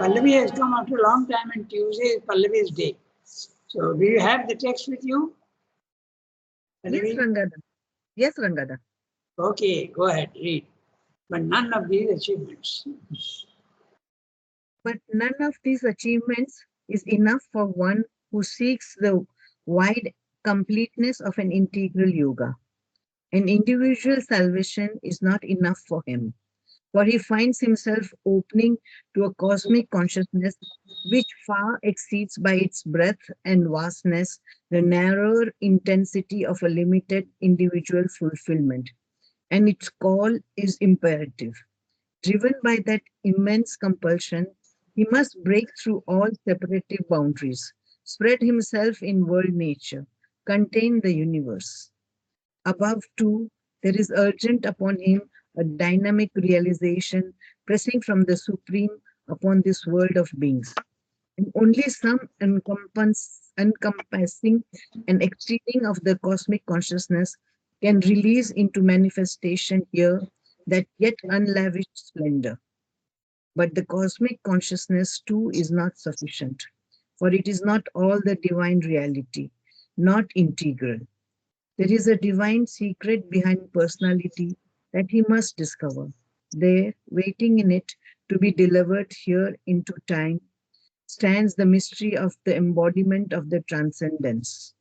Pallavi has come after a long time and Tuesday is Pallavi's day. So do you have the text with you? Yes, Pallavi? Rangada. Yes, Rangada. Okay, go ahead, read. But none of these achievements. But none of these achievements is enough for one who seeks the wide completeness of an integral yoga. An individual salvation is not enough for him, for he finds himself opening to a cosmic consciousness which far exceeds by its breadth and vastness the narrower intensity of a limited individual fulfillment. And its call is imperative. Driven by that immense compulsion, he must break through all separative boundaries, spread himself in world nature, contain the universe. Above, too, there is urgent upon him a dynamic realization pressing from the Supreme upon this world of beings. And only some encompassing and exceeding of the cosmic consciousness can release into manifestation here that yet unlavished splendor. But the cosmic consciousness too is not sufficient, for it is not all the divine reality, not integral. There is a divine secret behind personality that he must discover. There, waiting in it to be delivered here into time, stands the mystery of the embodiment of the transcendence.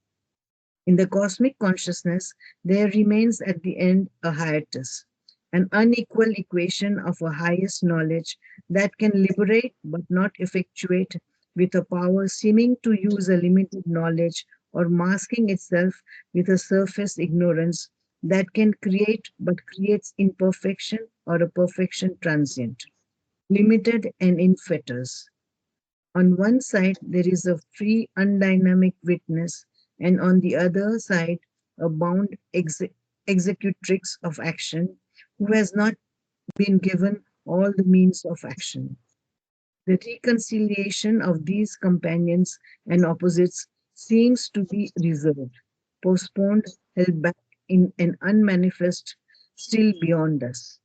In the cosmic consciousness, there remains at the end a hiatus, an unequal equation of a highest knowledge that can liberate but not effectuate, with a power seeming to use a limited knowledge or masking itself with a surface ignorance that can create but creates imperfection or a perfection transient, limited and in fetters. On one side, there is a free, undynamic witness, and on the other side, a bound executrix of action who has not been given all the means of action. The reconciliation of these companions and opposites seems to be reserved, postponed, held back in an unmanifest, still beyond us.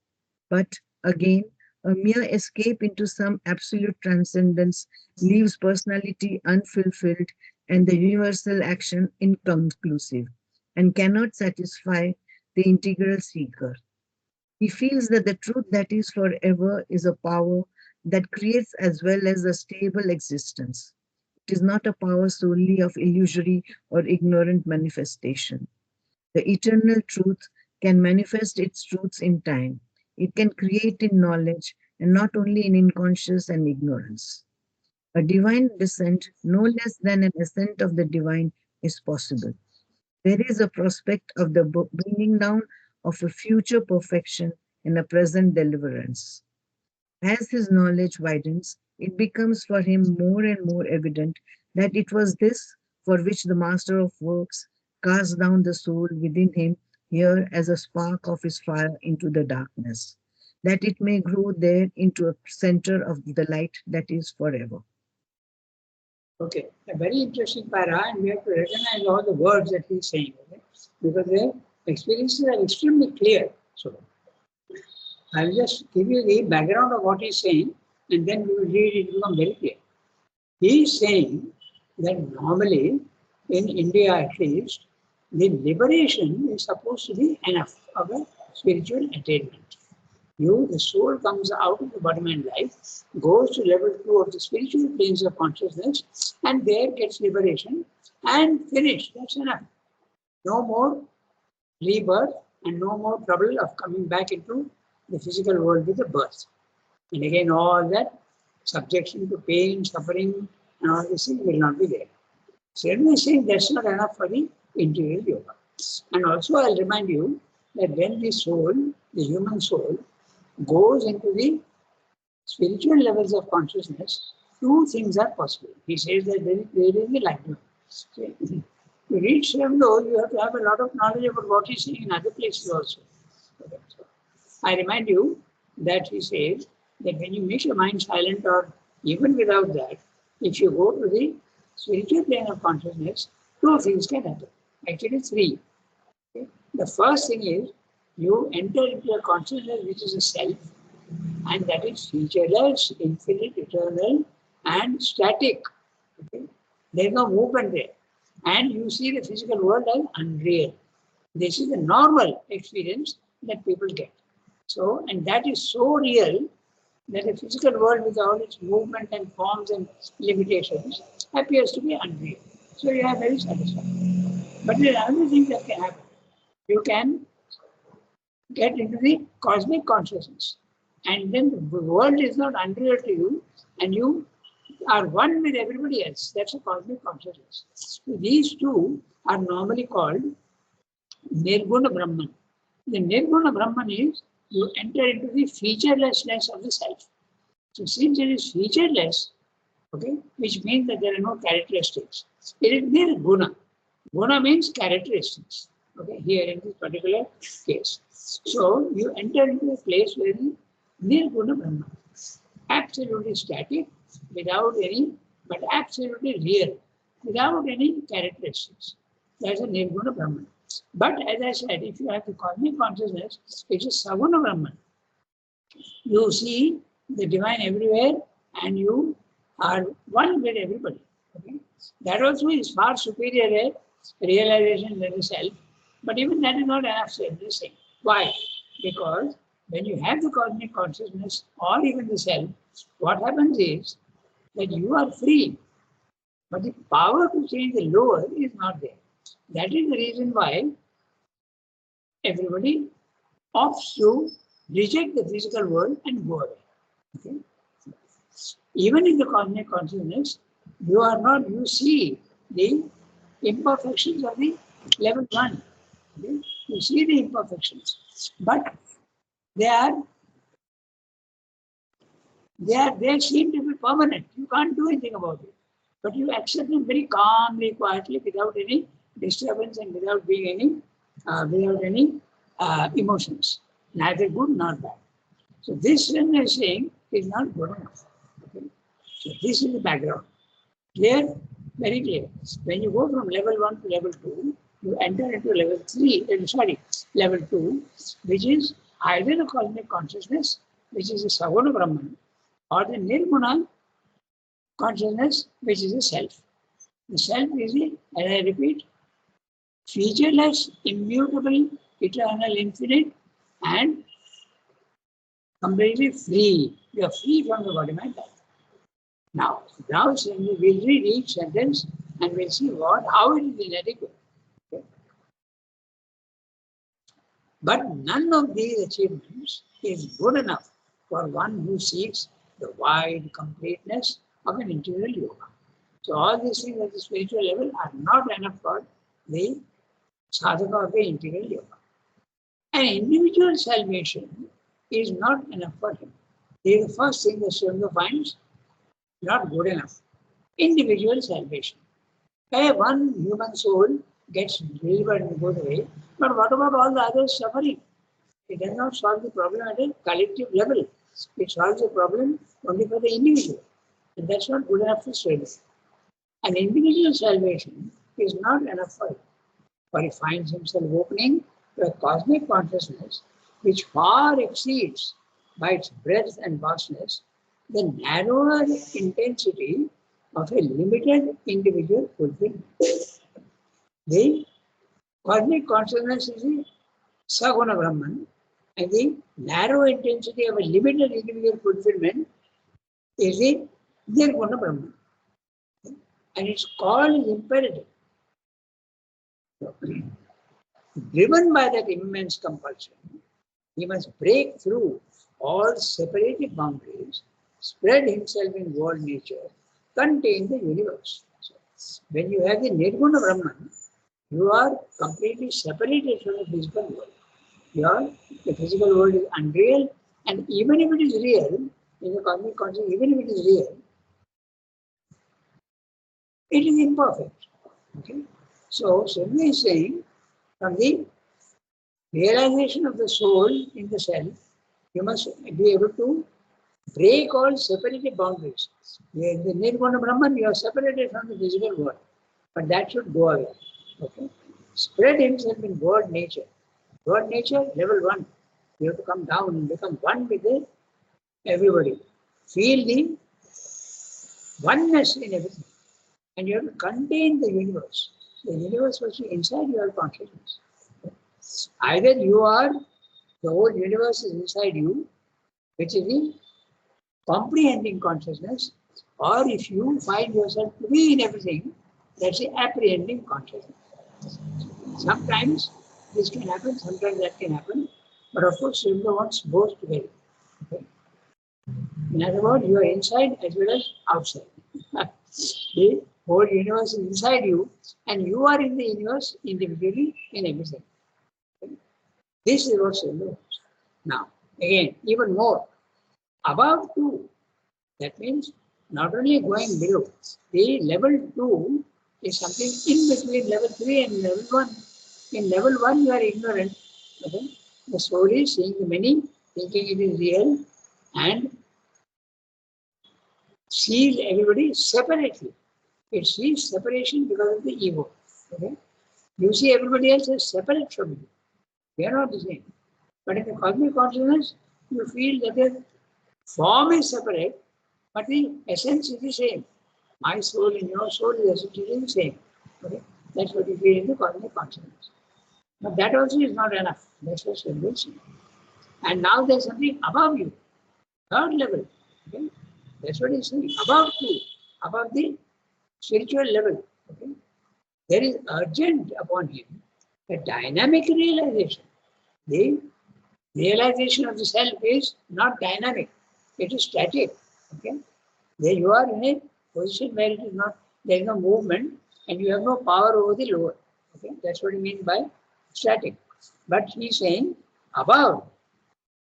But again, a mere escape into some absolute transcendence leaves personality unfulfilled and the universal action inconclusive and cannot satisfy the integral seeker. He feels that the truth that is forever is a power that creates as well as a stable existence. It is not a power solely of illusory or ignorant manifestation. The eternal truth can manifest its truths in time. It can create in knowledge and not only in unconscious and ignorance. A divine descent, no less than an ascent of the divine, is possible. There is a prospect of the bringing down of a future perfection in a present deliverance. As his knowledge widens, it becomes for him more and more evident that it was this for which the Master of Works cast down the soul within him here as a spark of his fire into the darkness, that it may grow there into a center of the light that is forever. Okay, a very interesting para, and we have to recognize all the words that he's saying, okay? Because the experiences are extremely clear. So I'll just give you the background of what he's saying, and then we will read it, become very clear. He is saying that normally, in India at least, the liberation is supposed to be enough of a spiritual attainment. The soul comes out of the body mind life, goes to level 2 of the spiritual planes of consciousness, and there gets liberation, and finished. That's enough. No more rebirth and no more trouble of coming back into the physical world with the birth. And again, all that subjection to pain, suffering, and all these things will not be there. Certainly saying that's not enough for the interior yoga. And also I'll remind you that when the soul, the human soul, goes into the spiritual levels of consciousness, two things are possible. He says that there is the lifetime. To reach him though, you have to have a lot of knowledge about what he's saying in other places also. I remind you that he says that when you make your mind silent, or even without that, if you go to the spiritual plane of consciousness, two things can happen. Actually, three. Okay? The first thing is you enter into a consciousness which is a self, And that is featureless, infinite, eternal, and static. Okay? There is no movement there. And you see the physical world as unreal. This is the normal experience that people get. So, and that is so real that the physical world with all its movement and forms and limitations appears to be unreal. So you are very satisfied. But there are other things that can happen. You can get into the cosmic consciousness. And then the world is not unreal to you, and you are one with everybody else. That's a cosmic consciousness. So these two are normally called Nirguna Brahman. The Nirguna Brahman is you enter into the featurelessness of the self. So since it is featureless, okay, which means that there are no characteristics, it is Nirguna. Guna means characteristics. Okay, here in this particular case. So you enter into a place where the Nirguna Brahman, absolutely static, without any, but absolutely real, without any characteristics. That's a Nirguna Brahman. But as I said, if you have the cosmic consciousness, it is Saguna Brahman. You see the divine everywhere and you are one with everybody. Okay? That also is far superior a realization than the self. But even that is not enough to everything. Why? Because when you have the cosmic consciousness or even the self, what happens is that you are free. But the power to change the lower is not there. That is the reason why everybody opts to reject the physical world and go away. Okay? Even in the cosmic consciousness, you are not, you see the imperfections of the level 1. Okay? You see the imperfections, but they seem to be permanent. You can't do anything about it. But you accept them very calmly, quietly, without any disturbance and without any emotions, neither good nor bad. So this, when we are saying, is not good enough. Okay? So this is the background. Clear? Very clear. When you go from level 1 to level 2, you enter into level 2, which is either the cosmic consciousness, which is a Saguna Brahman, or the Nirguna consciousness, which is a self. The self is, as I repeat, featureless, immutable, eternal, infinite, and completely free. You are free from the body, mind. Now we'll read each sentence and we'll see how it is inadequate. Okay? But none of these achievements is good enough for one who seeks the wide completeness of an integral yoga. So all these things at the spiritual level are not enough for the sadhaka of the integral yoga. An individual salvation is not enough for him. This is the first thing that Sringa finds not good enough. Individual salvation. One human soul gets delivered and goes away, but what about all the others suffering? It does not solve the problem at a collective level. It solves the problem only for the individual. And that's not good enough for Sringa. An individual salvation is not enough for him, for he finds himself opening to a cosmic consciousness which far exceeds by its breadth and vastness the narrower intensity of a limited individual fulfillment. The cosmic consciousness is the Saguna Brahman, and the narrow intensity of a limited individual fulfillment is the Nirguna Brahman. And its call is imperative. Driven by that immense compulsion, he must break through all separated boundaries, spread himself in world nature, contain the universe. So, when you have the Nirguna Brahman, you are completely separated from the physical world. The physical world is unreal, and even if it is real, in the cosmic consciousness, even if it is real, it is imperfect. Okay? So, Sringa is saying, from the realization of the soul in the self, you must be able to break all separated boundaries. In the Nirguna Brahman, you are separated from the physical world, but that should go away. Okay? Spread himself in world nature. World nature, level 1. You have to come down and become one with the everybody. Feel the oneness in everything. And you have to contain the universe. The universe was inside your consciousness. Either you are, the whole universe is inside you, which is the comprehending consciousness, or if you find yourself to be in everything, that's the apprehending consciousness. Sometimes this can happen, sometimes that can happen, but of course, Srimba wants both together. Okay? In other words, you are inside as well as outside. The whole universe is inside you, and you are in the universe individually in everything. Okay? This is what Srimba wants. Now, again, even more, above 2, that means not only going below, the level 2 is something in between level 3 and level 1. In level 1, you are ignorant. Okay? The soul is seeing the many, thinking it is real, and sees everybody separately. It sees separation because of the ego. Okay? You see everybody else as separate from you. They are not the same. But in the cosmic consciousness, you feel that the form is separate, but the essence is the same. My soul and your soul is essentially the same. Okay? That's what you feel in the cosmic consciousness. But that also is not enough. That's what Srimba is saying. And now there's something above you, third level. Okay? That's what he's saying. Above 2, above the spiritual level. Okay? There is urgent upon him a dynamic realization. The realization of the self is not dynamic, it is static. Okay? There you are in a position where it is not, there is no movement and you have no power over the lower. Okay? That's what he means by static. But he is saying above,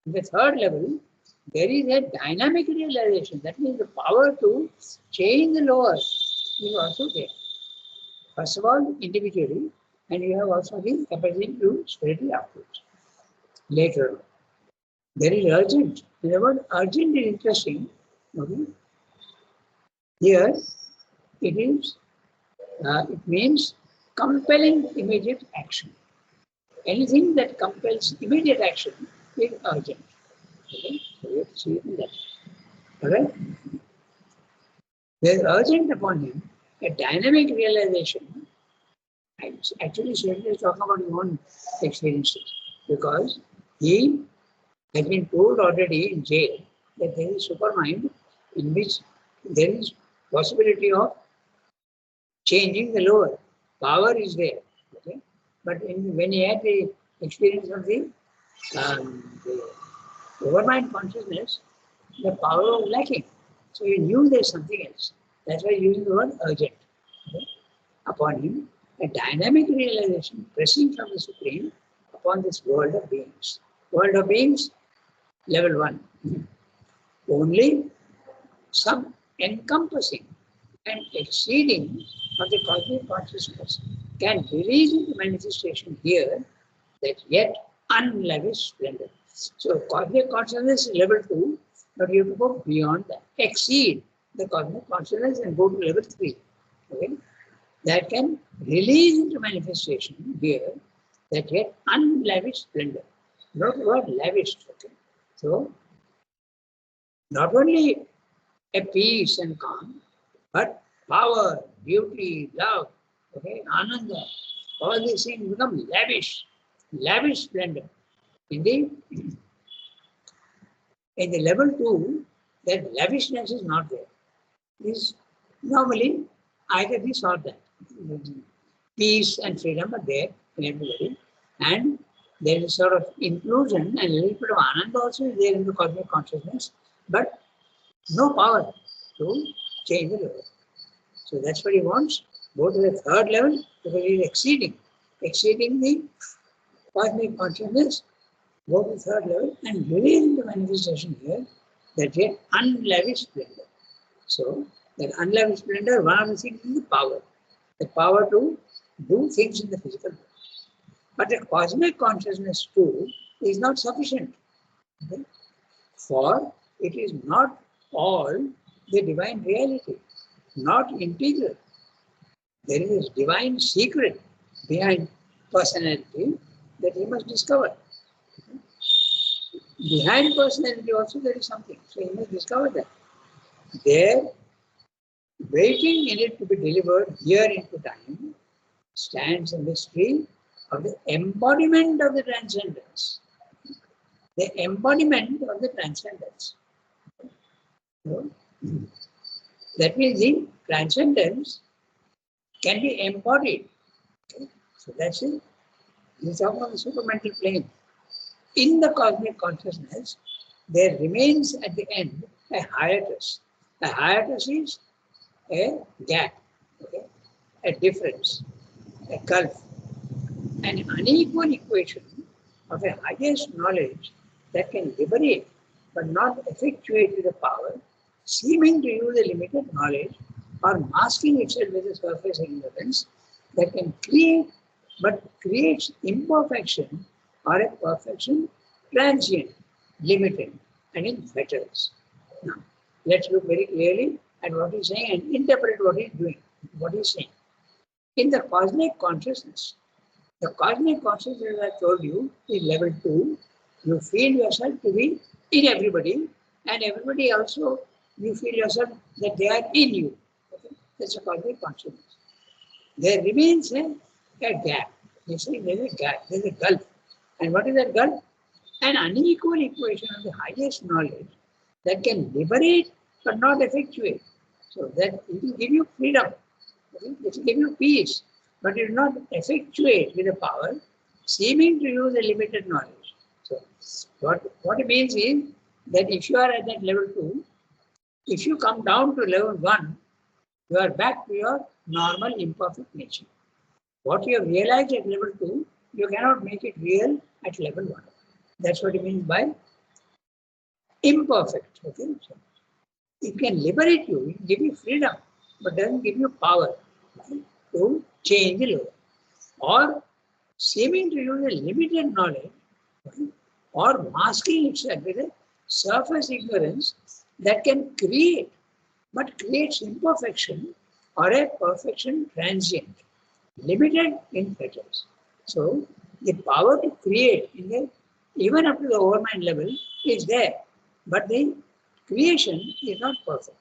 in the third level, there is a dynamic realization. That means the power to change the lower is also there. First of all, individually, and you have also the capacity to spread it outwards. Later on, there is urgent. The word urgent is interesting. Okay? Here, it means compelling immediate action. Anything that compels immediate action is urgent. Okay? So you have to see it in that. Alright? There is urgent upon him a dynamic realization. Actually, Srimba is talking about his own experiences because he has been told already in jail that there is supermind in which there is possibility of changing the lower. Power is there. Okay? But when he had the experience of the overmind consciousness, the power was lacking. So he knew there's something else. That's why he used the word urgent. Okay? Upon him, a dynamic realization pressing from the Supreme upon this world of beings. World of beings, level 1. Only some encompassing and exceeding of the cosmic consciousness can release into manifestation here that yet unlavished splendor. So cosmic consciousness is level 2, but you have to go beyond that, exceed the cosmic consciousness and go to level 3. Okay? That can release into manifestation here that yet unlavished splendor. Not the word lavished. Okay? So not only a peace and calm, but power, beauty, love, okay, ananda, all these things become lavish splendor. In the level 2, that lavishness is not there. Is normally either this or that. Peace and freedom are there in everybody, and there is sort of inclusion and a little bit of ananda also is there in the cosmic consciousness, but no power to change the level. So that's what he wants. Go to the third level because he is exceeding the cosmic consciousness. Go to the third level and release the manifestation here that yet unlavished splendor. So that unlavished splendor, one of the things is the power. The power to do things in the physical world. But the cosmic consciousness too is not sufficient. Okay? For it is not all the divine reality, not integral. There is a divine secret behind personality that he must discover. behind personality also there is something. So you must discover that. There, waiting in it to be delivered here into time, stands a mystery of the embodiment of the transcendence. The embodiment of the transcendence. So, that means the transcendence can be embodied. Okay? So that's it. This is on the supermental plane. In the cosmic consciousness, there remains at the end a hiatus. A hiatus is a gap, okay? A difference, a gulf, an unequal equation of a highest knowledge that can liberate but not effectuate with a power, seeming to use a limited knowledge or masking itself with a surface ignorance that can create but creates imperfection or a perfection transient, limited, and in fetters. Now, let's look very clearly at what he's saying and interpret what he's doing, what he's saying. In the cosmic consciousness, the cosmic consciousness, as I told you, is level 2. You feel yourself to be in everybody, and everybody also, you feel yourself that they are in you. Okay? That's a cosmic consciousness. There remains a gap. You see, there's a gap, there's a gulf. And what is that gulf? An unequal equation of the highest knowledge that can liberate but not effectuate. So that it will give you freedom, okay? It will give you peace, but it will not effectuate with a power seeming to use a limited knowledge. So what it means is that if you are at that level 2, if you come down to level 1, you are back to your normal imperfect nature. What you have realized at level 2, you cannot make it real at level 1. That's what it means by imperfect. Okay? So it can liberate you, it give you freedom, but doesn't give you power, right, to change the law. Or seeming to use a limited knowledge, okay, or masking itself with a surface ignorance that can create, but creates imperfection or a perfection transient, limited in fetters. So the power to create in the even up to the overmind level is there, but the creation is not perfect.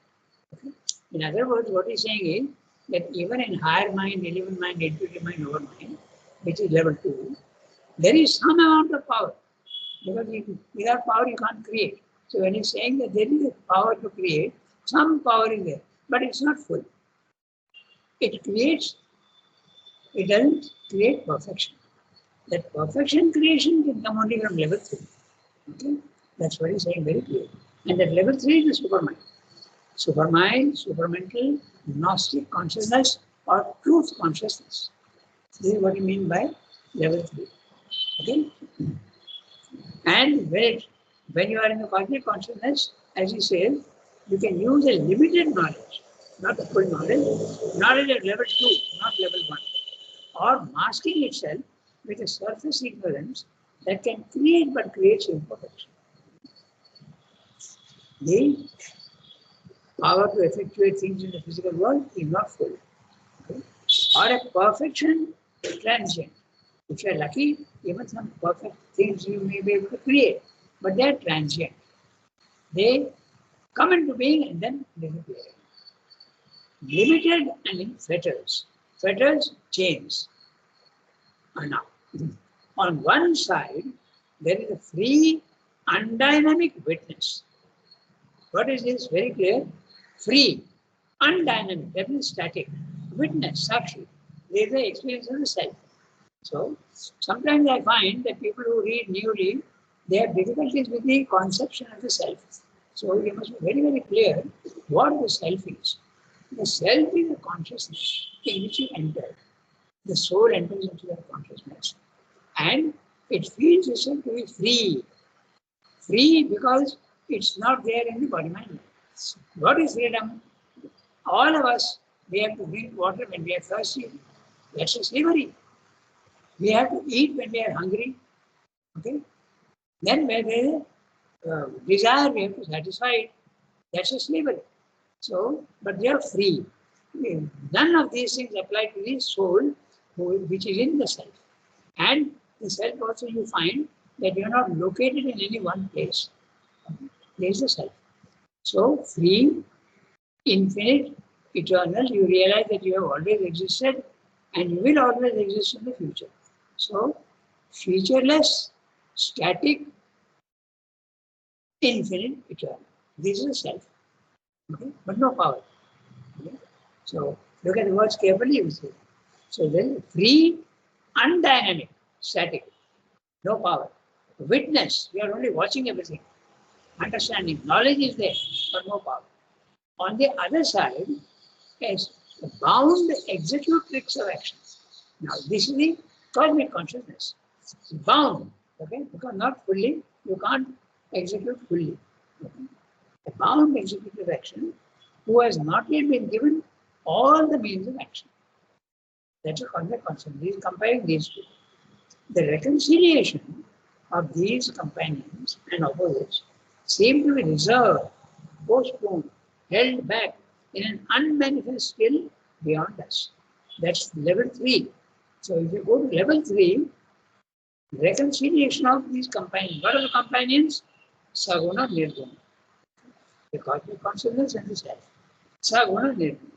Okay? In other words, what he's saying is that even in higher mind, eleven mind, intuitive mind, overmind, which is level 2, there is some amount of power. Because without power you can't create. So when he's saying that there is a power to create, some power is there, but it's not full. It creates, it doesn't create perfection. That perfection creation can come only from level 3. Okay? That's what he's saying very clearly. And that level 3 is the supermind. Supermind, supermental, Gnostic consciousness, or truth consciousness. This is what you mean by level 3. Okay? And when you are in the cosmic consciousness, as he says, you can use a limited knowledge, not the full knowledge, knowledge at level 2, not level 1, or masking itself with a surface ignorance that can create but creates imperfection. The power to effectuate things in the physical world is not full. Okay? Or a perfection transient. If you are lucky, even some perfect things you may be able to create, but they are transient. They come into being and then disappear. Limited and in fetters. Fetters, chains. Now, on one side, there is a free, undynamic witness. What is this? Very clear. Free, undynamic, that means static. Witness, sakshi. There is the experience of the self. So, sometimes I find that people who read newly, they have difficulties with the conception of the self. So, you must be very, very clear what the self is. The self is a consciousness in which you enter. The soul enters into that consciousness and it feels itself to be free. Free because it's not there in the body mind. What is freedom? All of us, we have to drink water when we are thirsty. That's a slavery. We have to eat when we are hungry. Okay? Then when there is a desire, we have to satisfy it. That's a slavery. So, but they are free. None of these things apply to the soul, which is in the self. And the self also you find that you are not located in any one place. There is the self. So, free, infinite, eternal, you realize that you have always existed and you will always exist in the future. So, featureless, static, infinite, eternal. This is the self. Okay? But no power. Okay? So, look at the words carefully, you see. So, then free, undynamic, static, no power. Witness, we are only watching everything. Understanding, knowledge is there, but no power. On the other side, is the bound executrix of action. Now, this is the cosmic consciousness. It's bound, okay? Because not fully, you can't execute fully. Okay? A bound executive action who has not yet been given all the means of action. That's a cosmic consciousness. He is comparing these two. The reconciliation of these companions and opposites seem to be reserved, postponed, held back in an unmanifest skill beyond us. That's level 3. So if you go to level 3, reconciliation of these companions. What are the companions? Saguna, Nirguna. The cosmic consciousness and the self. Saguna, Nirguna.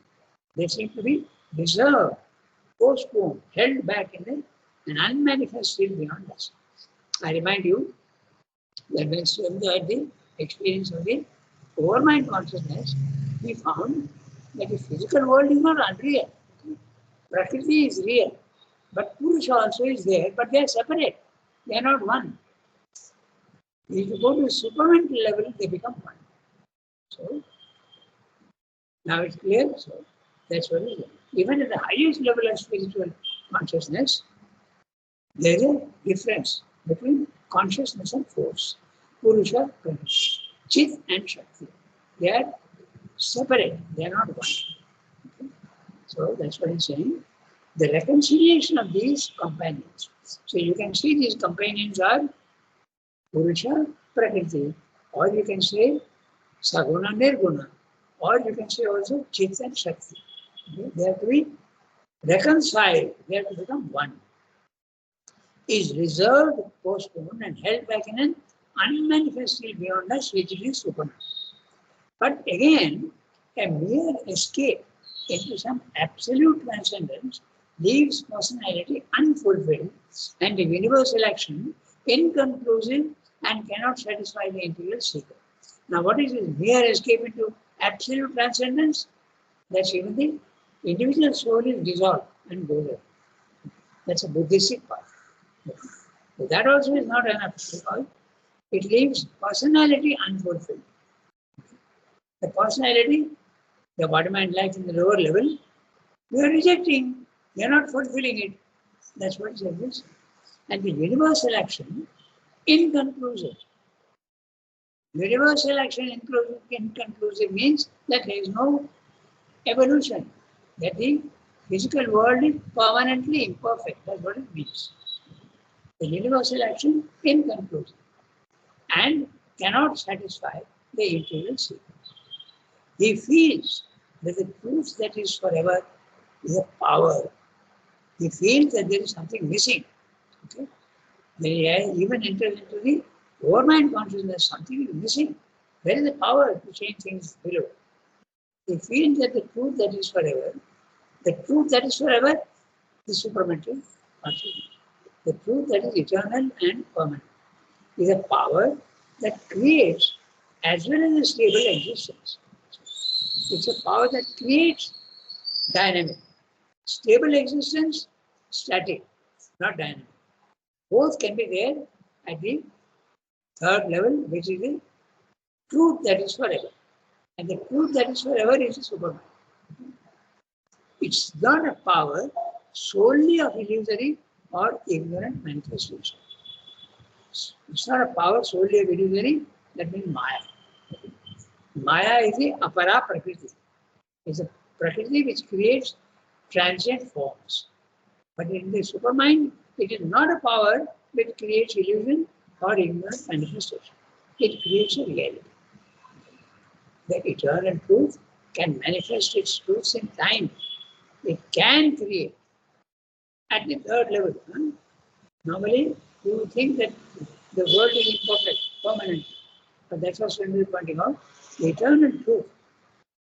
They seem to be reserved, postponed, held back in an unmanifest skill beyond us. I remind you that when we had the experience of the overmind consciousness, we found that the physical world is not unreal. Prakriti is real, but Purusha also is there, but they are separate. They are not one. If you go to supramental level, they become one. So, now it's clear. So, that's what it is. Even at the highest level of spiritual consciousness, there is a difference between consciousness and force. Purusha, Chit and Shakti. They are separate, they are not one. Okay? So that's what he's saying. The reconciliation of these companions. So you can see these companions are Purusha, Prakriti, or you can say Saguna, Nirguna, or you can say also Chit and Shakti. Okay? They have to be reconciled, they have to become one. Is reserved, postponed, and held back in an unmanifest skill beyond us, which is supernatural. But again, a mere escape into some absolute transcendence leaves personality unfulfilled and the universal action inconclusive and cannot satisfy the interior seeker. Now, what is this mere escape into absolute transcendence? That's even the individual soul is dissolved and goes away. That's a Buddhistic path. But that also is not enough because it leaves personality unfulfilled. The personality, the body mind life in the lower level, we are rejecting, we are not fulfilling it. That's what it says. And the universal action, inconclusive. Universal action inconclusive means that there is no evolution, that the physical world is permanently imperfect. That's what it means. The universal action inconclusive and cannot satisfy the interior seeker. He feels that the truth that is forever is a power. He feels that there is something missing. Okay? He even enters into the overmind consciousness, something is missing. Where is the power to change things below? He feels that the truth that is forever, is supramental consciousness. The truth that is eternal and permanent is a power that creates as well as a stable existence. It's a power that creates dynamic. Stable existence, static, not dynamic. Both can be there at the third level, which is the truth that is forever. And the truth that is forever is the Superman. It's not a power solely of illusory or ignorant manifestation. It's not a power solely of illusory, that means Maya. Maya is the apara prakriti. It's a prakriti which creates transient forms. But in the supermind, it is not a power which creates illusion or ignorant manifestation. It creates a reality. The eternal truth can manifest its truths in time. It can create at the third level. Normally, you think that the world is imperfect, permanent. But that's what Swami is pointing out. The eternal truth,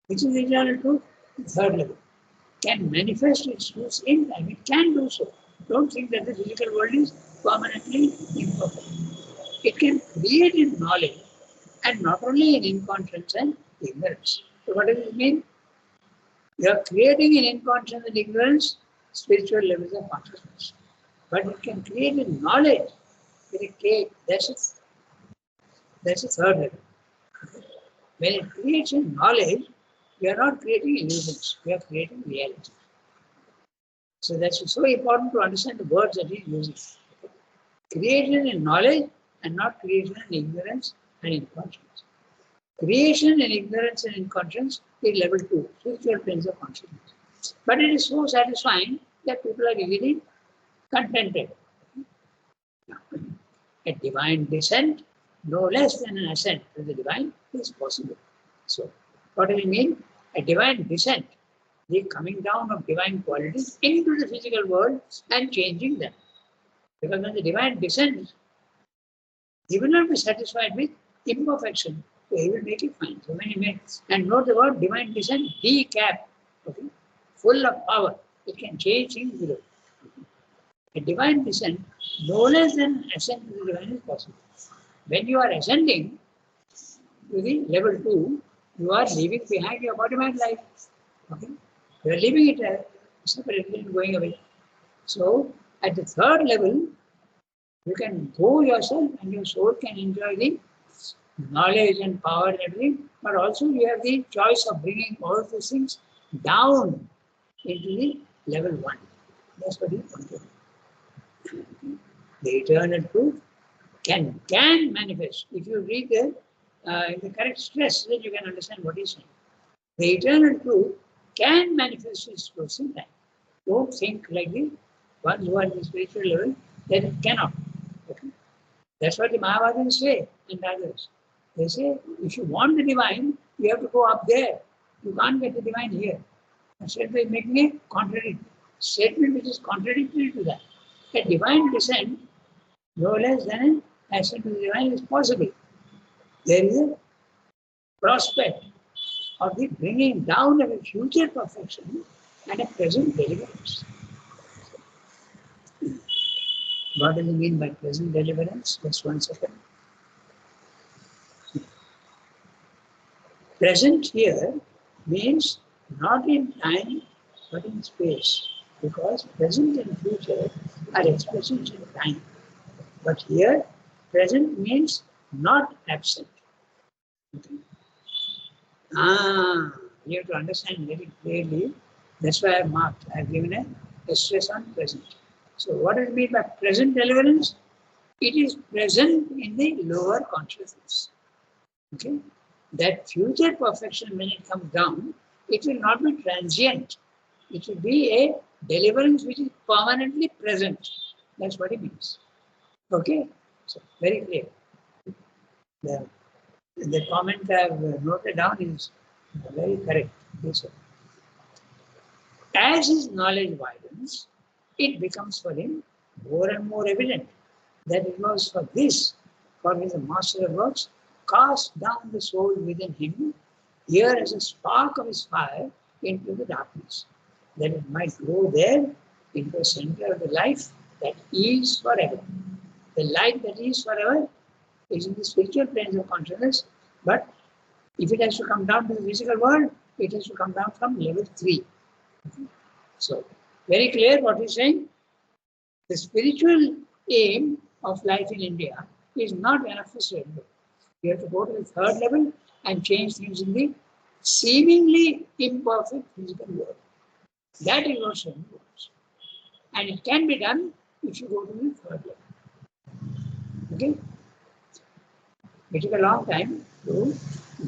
which is the eternal truth, the third level, can manifest its truth in time. It can do so. Don't think that the physical world is permanently imperfect. It can create in knowledge, and not only in inconscience and ignorance. So what does it mean? You are creating in inconscience and ignorance spiritual levels of consciousness. But it can create in knowledge. That's the third level. When it creates in knowledge, we are not creating illusions, we are creating reality. So that's so important to understand the words that he uses. Creation in knowledge and not creation in ignorance and inconscience. Creation in ignorance and inconscience is level 2, spiritual planes of consciousness. But it is so satisfying that people are easily contented. A divine descent, no less than an ascent to the divine, is possible. So, what do we mean? A divine descent, the coming down of divine qualities into the physical world and changing them. Because when the divine descends, he will not be satisfied with imperfection. So he will make it fine. So many men, and note the word divine descent, D-cap, okay? Full of power. It can change things below. A divine descent, no less than ascent to the divine is possible. When you are ascending to the level 2, you are leaving behind your body-mind life. Okay? You are leaving it separately and going away. So at the third level, you can go yourself and your soul can enjoy the knowledge and power and everything, but also you have the choice of bringing all these things down into the level 1. That's what he wanted. The eternal truth can manifest. If you read the correct stress, then you can understand what he's saying. The eternal truth can manifest its truth in time. Don't think like the ones who are in the spiritual level that it cannot. Okay? That's what the Mahavadins say and others. They say, if you want the divine, you have to go up there. You can't get the divine here. Instead, they make a contradictory statement which is contradictory to that. A divine descent, no less than an ascent to the divine, is possible. There is a prospect of the bringing down of a future perfection and a present deliverance. What does it mean by present deliverance? Just 1 second. Present here means not in time but in space, because present and future are expressions in time. But here, present means not absent. Okay. You have to understand very clearly. That's why I've marked. I've given a stress on present. So what does it mean by present deliverance? It is present in the lower consciousness. Okay? That future perfection, when it comes down, it will not be transient. It will be a deliverance which is permanently present. That's what it means. Okay? So, very clear. The comment I've noted down is very correct. Yes, as his knowledge widens, it becomes for him more and more evident that it was for this, for his master of works, cast down the soul within him, here as a spark of his fire into the darkness, that it might grow there into the center of the life that is forever. The light that is forever is in the spiritual planes of consciousness, but if it has to come down to the physical world, it has to come down from level 3. So, very clear what he's saying. The spiritual aim of life in India is not enough for surrender. You have to go to the third level and change things in the seemingly imperfect physical world. That is what surrender wants. And it can be done if you go to the third level. Okay? It took a long time to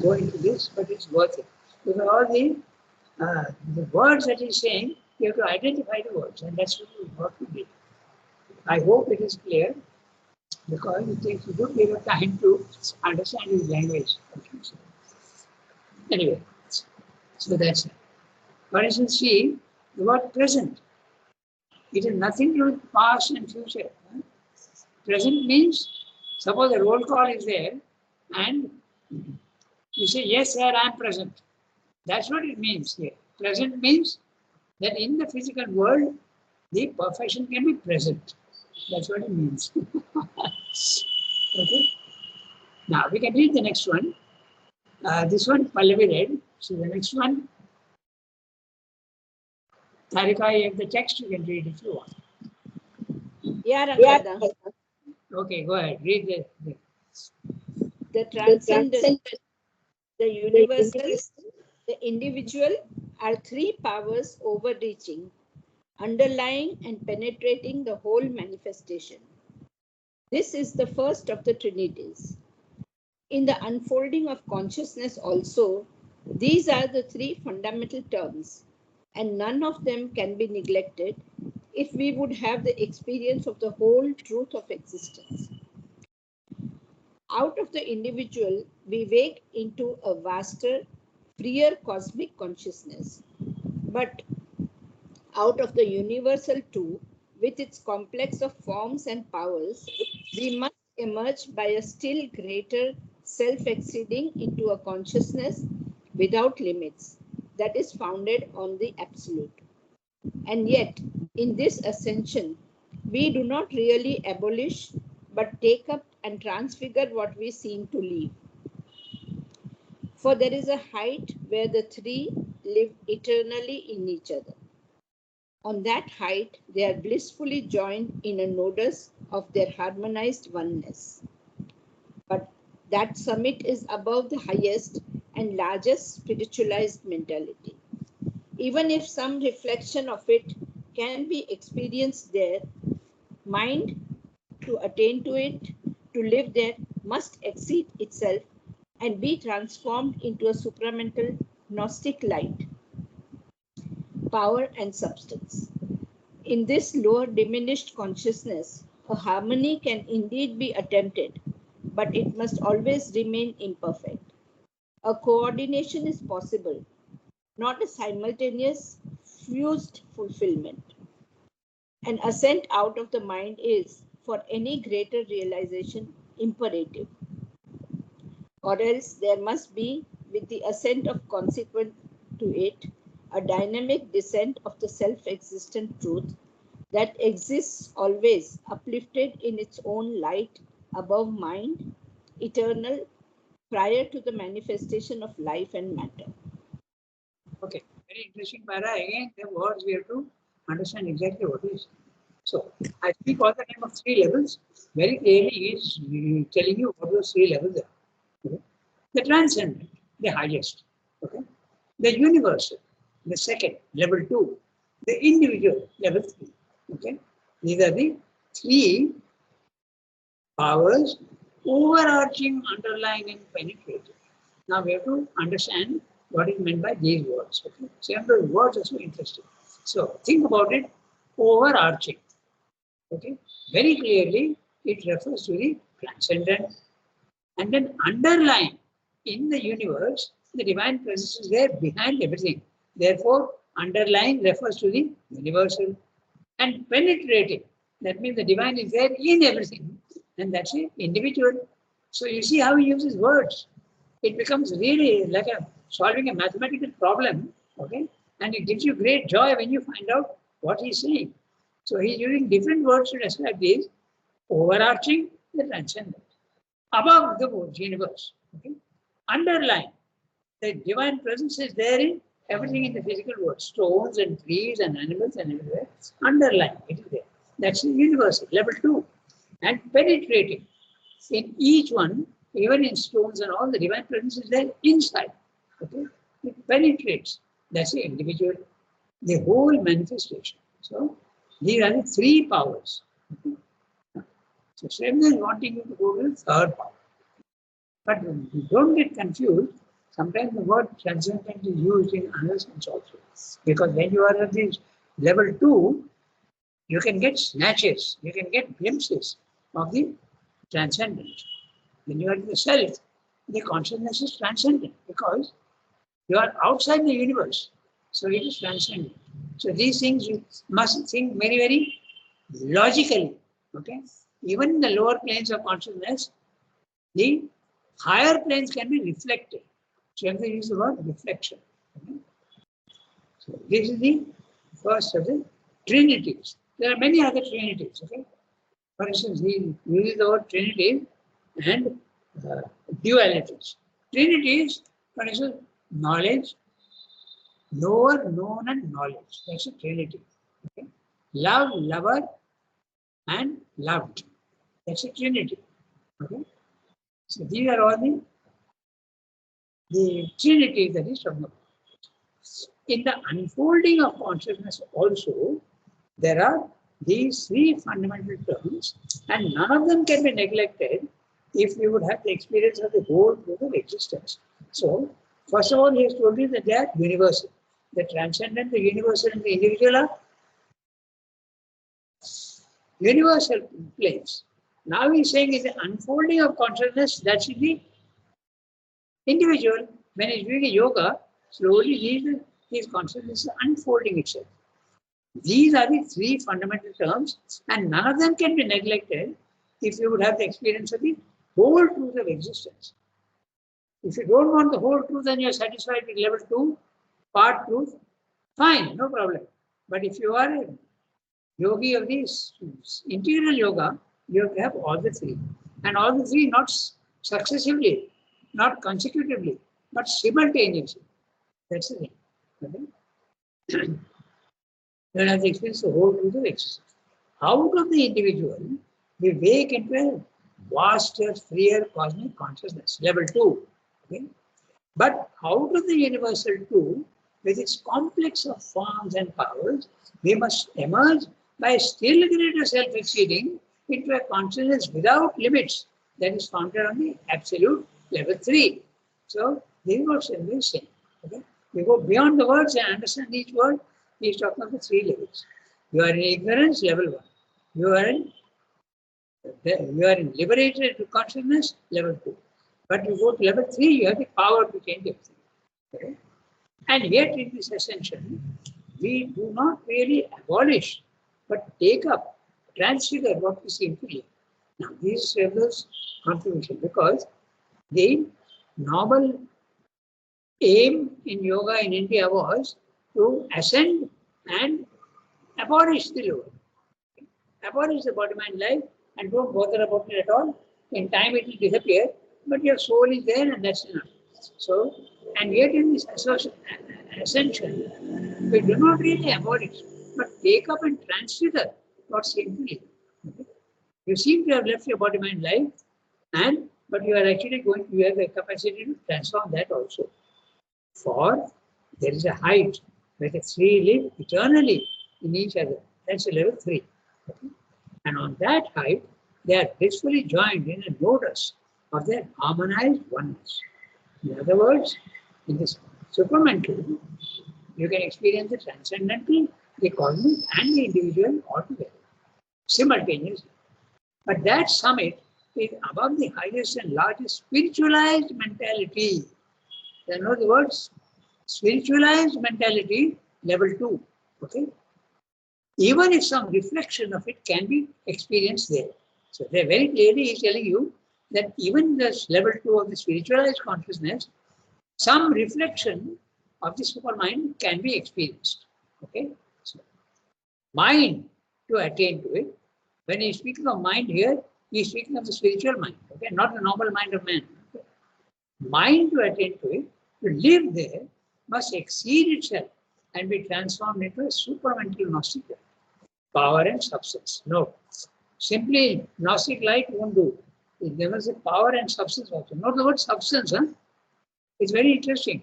go into this, but it's worth it. Because all the words that he's saying, you have to identify the words, and that's what we did. I hope it is clear, because it takes a good deal of time to understand his language. Anyway, so that's it. For instance, see the word present. It has nothing to do with past and future. Present means Suppose a roll call is there and you say, yes, sir, I am present. That's what it means here. Present means that in the physical world, the perfection can be present. That's what it means. Okay. Now we can read the next one. This one Pallavi read. So the next one, Tarika, you have the text, you can read if you want. Yeah, Rangada. Okay, go ahead. Read The transcendent, the universal, the individual are three powers overreaching, underlying and penetrating the whole manifestation. This is the first of the Trinities. In the unfolding of consciousness also, these are the three fundamental terms, and none of them can be neglected if we would have the experience of the whole truth of existence. Out of the individual, we wake into a vaster, freer cosmic consciousness. But out of the universal too, with its complex of forms and powers, we must emerge by a still greater self-exceeding into a consciousness without limits that is founded on the absolute. And yet, in this ascension, we do not really abolish, but take up and transfigure what we seem to leave. For there is a height where the three live eternally in each other. On that height, they are blissfully joined in a nodus of their harmonized oneness. But that summit is above the highest and largest spiritualized mentality. Even if some reflection of it can be experienced there, mind, to attain to it, to live there, must exceed itself and be transformed into a supramental Gnostic light, power and substance. In this lower diminished consciousness, a harmony can indeed be attempted, but it must always remain imperfect. A coordination is possible, not a simultaneous fused fulfillment. An ascent out of the mind is, for any greater realization, imperative. Or else there must be, with the ascent of consequent to it, a dynamic descent of the self-existent truth that exists always uplifted in its own light above mind, eternal, prior to the manifestation of life and matter. Okay, very interesting para. Again, the words we have to understand exactly what is. So, I speak all the time of three levels. Very clearly, he is telling you what those three levels are. Okay? The transcendent, the highest. Okay? The universal, the second, level 2. The individual, level 3. Okay? These are the three powers overarching, underlying, and penetrating. Now we have to understand what is meant by these words. Okay? So the words are so interesting. So think about it, overarching. Okay? Very clearly, it refers to the transcendent. And then underlying in the universe, the divine presence is there behind everything. Therefore, underlying refers to the universal. And penetrating, that means the divine is there in everything. And that's the individual. So you see how he uses words. It becomes really like solving a mathematical problem, okay? And it gives you great joy when you find out what he's saying. So he's using different words to describe these, overarching, the transcendent, above the universe, okay? Underlying, the divine presence is there in everything in the physical world, stones and trees and animals and everywhere. Underlying, it is there. That's the universal, level 2. And penetrating, in each one, even in stones and all, the divine presence is there inside. Okay? It penetrates. That's the individual, the whole manifestation. So these are the three powers. Okay? So Sremda is wanting you to go to the third power. But don't get confused. Sometimes the word transcendent is used in other sense also. Because when you are at this level 2, you can get snatches, you can get glimpses of the transcendent. When you are in the self, the consciousness is transcendent because you are outside the universe. So it is transcendent. So these things you must think very, very logically. Okay? even in the lower planes of consciousness, the higher planes can be reflected. So you have to use the word reflection. Okay? So this is the first of the trinities. There are many other trinities. Okay? For instance, he uses the word trinity and dualities. Trinities, for instance, knowledge, knower, known, and knowledge. That's a trinity. Okay? Love, lover, and loved. That's a trinity. Okay? So these are all the trinity that is talking about. In the unfolding of consciousness also, there are these three fundamental terms, and none of them can be neglected if we would have the experience of the whole truth of existence. So, first of all, he has told you that they are universal. The transcendent, the universal, and the individual are universal planes. Now he is saying in the unfolding of consciousness, that's the individual. When he is doing a yoga, slowly his consciousness is unfolding itself. These are the three fundamental terms, and none of them can be neglected if you would have the experience of the whole truth of existence. If you don't want the whole truth and you're satisfied with level 2, part truth, fine, no problem. But if you are a yogi of this integral yoga, you have to have all the three. And all the three not successively, not consecutively, but simultaneously. That's the thing. Okay? You have to experience the whole truth of existence. Out of the individual, we wake into a vaster, freer cosmic consciousness, level 2. Okay? But out of the universal 2, with its complex of forms and powers, we must emerge by a still greater self-exceeding into a consciousness without limits that is founded on the absolute level 3. So, this is what Sri is saying. Okay? We go beyond the words and understand each word. He is talking about the 3 levels. You are in ignorance, level 1. You are in liberated consciousness, level 2. But you go to level 3, you have the power to change everything. Okay? And yet in this ascension, we do not really abolish, but take up, transfigure what we seem to live. Now, this reveals contribution because the noble aim in yoga in India was to ascend and abolish the lower. Abolish the body-mind life and don't bother about it at all. In time it will disappear, but your soul is there and that's enough. So, and yet in this ascension, we do not really abolish, but take up and transfigure what seems to live. Okay? You seem to have left your body-mind life, but you are actually you have the capacity to transform that also. For there is a height where the 3 live eternally in each other. That's a level 3. Okay? And on that height, they are blissfully joined in a nodus of their harmonized oneness. In other words, in this supramental, you can experience the transcendental, the cosmic, and the individual altogether, simultaneously. But that summit is above the highest and largest spiritualized mentality. There are the words spiritualized mentality, level 2. Okay? Even if some reflection of it can be experienced there. So they very clearly is telling you that even this level 2 of the spiritualized consciousness, some reflection of the supermind can be experienced. Okay? So, mind to attain to it. When he's speaking of mind here, he's speaking of the spiritual mind, okay? Not the normal mind of man. Okay? Mind to attain to it, to live there, must exceed itself and be transformed into a supramental Gnostic power and substance. No. Simply Gnostic light won't do. There must be power and substance also. Not the word substance, huh? It's very interesting.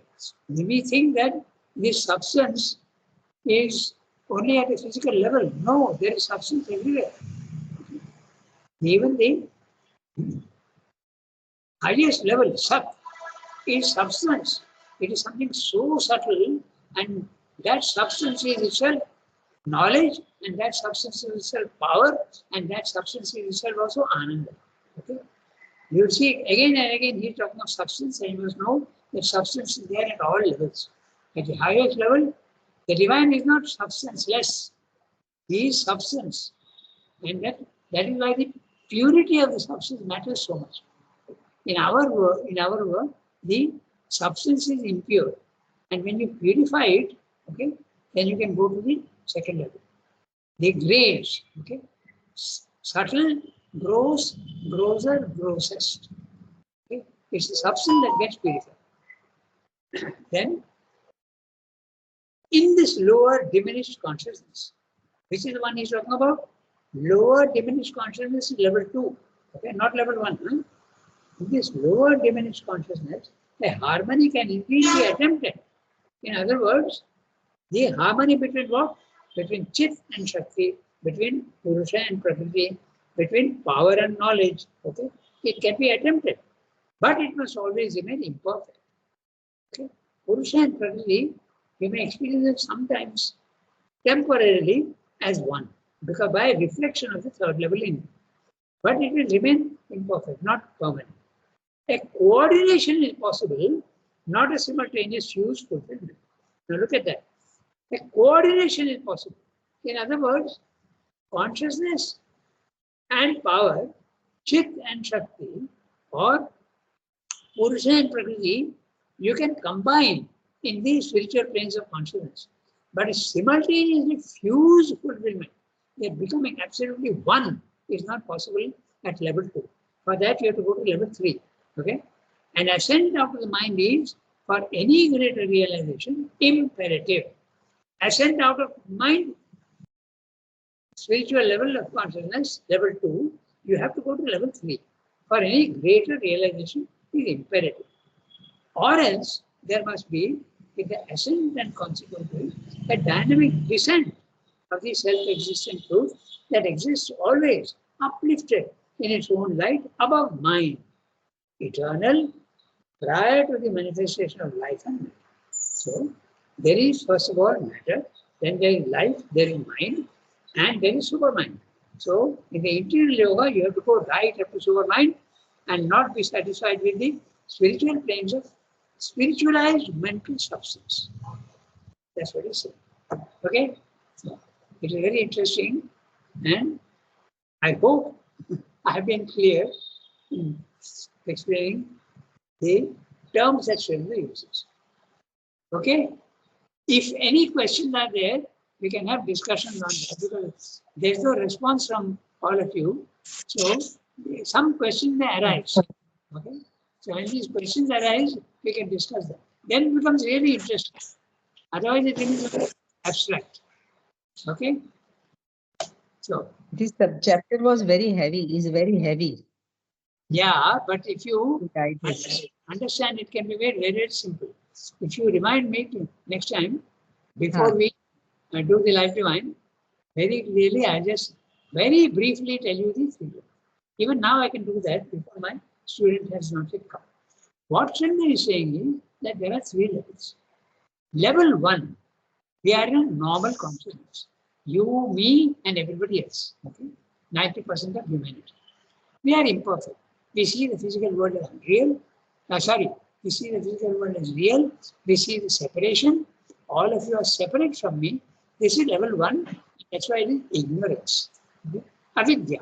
We think that this substance is only at a physical level. No, there is substance everywhere. Even the highest level, Sat, is substance. It is something so subtle, and that substance is itself knowledge, and that substance is itself power, and that substance is itself also Ananda. Okay? You see, again and again, he's talking of substance, and you must know that substance is there at all levels. At the highest level, the divine is not substanceless. He is substance. And that is why the purity of the substance matters so much. In our work, the substance is impure, and when you purify it, okay, then you can go to the second level. The grades, okay, subtle, gross, grosser, grossest. Okay, it's the substance that gets purified. Then, in this lower diminished consciousness, which is the one he's talking about, lower diminished consciousness is level 2, okay, not level 1. In this lower diminished consciousness, a harmony can indeed be attempted. In other words, the harmony between what? Between Chit and Shakti, between Purusha and Prakriti, between power and knowledge, okay, it can be attempted, but it must always remain imperfect. Okay? Purusha and Prakriti, you may experience it sometimes temporarily as one, because by reflection of the third level in, but it will remain imperfect, not permanent. A coordination is possible, not a simultaneous fuse fulfillment. Now look at that. A coordination is possible. In other words, consciousness and power, Chit and Shakti, or Purusha and Prakriti, you can combine in these spiritual planes of consciousness. But simultaneously fuse fulfillment, they're becoming absolutely one, is not possible at level 2. For that, you have to go to level 3. Okay? And ascent out of the mind is, for any greater realization, imperative. Ascent out of mind, spiritual level of consciousness, level 2, you have to go to level 3. For any greater realization, is imperative. Or else, there must be, with the ascent and consequently, a dynamic descent of the self-existent truth that exists always, uplifted in its own light above mind, eternal, prior to the manifestation of life and matter. So, there is first of all matter, then there is life, there is mind, and there is supermind. So, in the interior yoga, you have to go right up to supermind and not be satisfied with the spiritual planes of spiritualized mental substance. That's what he said. Okay? So, it is very interesting, and I hope I have been clear in explaining the terms that Sridhar uses. Okay? If any questions are there, we can have discussions on that, because there's no response from all of you. So some questions may arise. Okay? So when these questions arise, we can discuss them. Then it becomes really interesting. Otherwise, it becomes abstract. Okay? So This chapter was very heavy, is very heavy. yeah, but if you Right, yes. understand, it can be very, very simple. If you remind me next time, before we do the life divine, very clearly, I just very briefly tell you the figure. Even now, I can do that before my student has not yet come. What Sridhar is saying is that there are 3 levels. Level 1, we are in a normal consciousness. You, me, and everybody else. Okay? 90% of humanity. We are imperfect. We see the physical world as real. We see the physical world as real. We see the separation. All of you are separate from me. This is level 1. That's why it is ignorance. Okay? Avidya.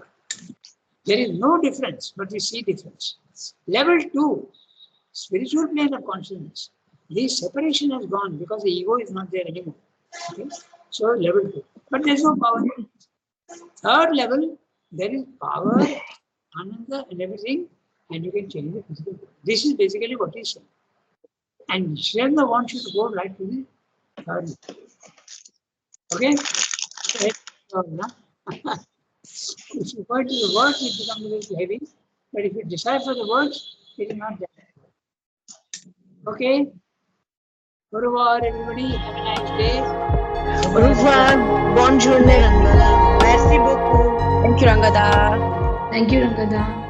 There is no difference, but we see difference. Level 2, spiritual plane of consciousness. This separation has gone because the ego is not there anymore. Okay? So level 2. But there is no power. Third level, there is power, ananda, and everything, and you can change the physical world. This is basically what he's saying. And Sridhar wants you to go right to the third level. Okay? If you go into the words, it becomes a little heavy. But if you decide for the words, it is not that heavy. Okay? Au revoir, everybody. Have a nice day. Au revoir, bonne journée. Merci beaucoup. Thank you, Rangada. Thank you, Rangada.